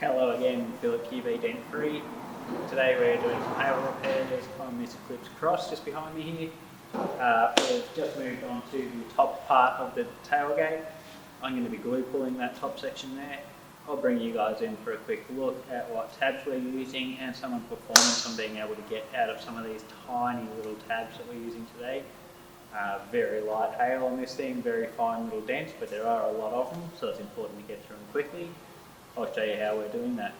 Hello again, Philip QB Dent 3. Today we're doing some hail repairs on this Eclipse Cross just behind me here. We've just moved on to the top part of the tailgate. I'm going to be glue pulling that top section there. I'll bring you guys in for a quick look at what tabs we're using and some of the performance I'm being able to get out of some of these tiny little tabs that we're using today. Very light hail on this thing, very fine little dents, but there are a lot of them, so it's important to get through them quickly. I'll show you how we're doing that.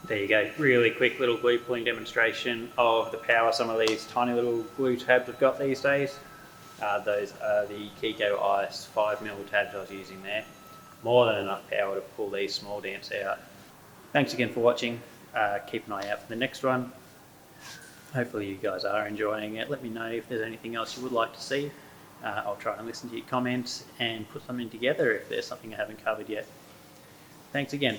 There you go, really quick little glue pulling demonstration of the power some of these tiny little glue tabs have got these days. Those are the Kiko Ice 5mm tabs I was using there. More than enough power to pull these small dents out. Thanks again for watching. Keep an eye out for the next one. Hopefully you guys are enjoying it. Let me know if there's anything else you would like to see. I'll try and listen to your comments and put something together if there's something I haven't covered yet. Thanks again.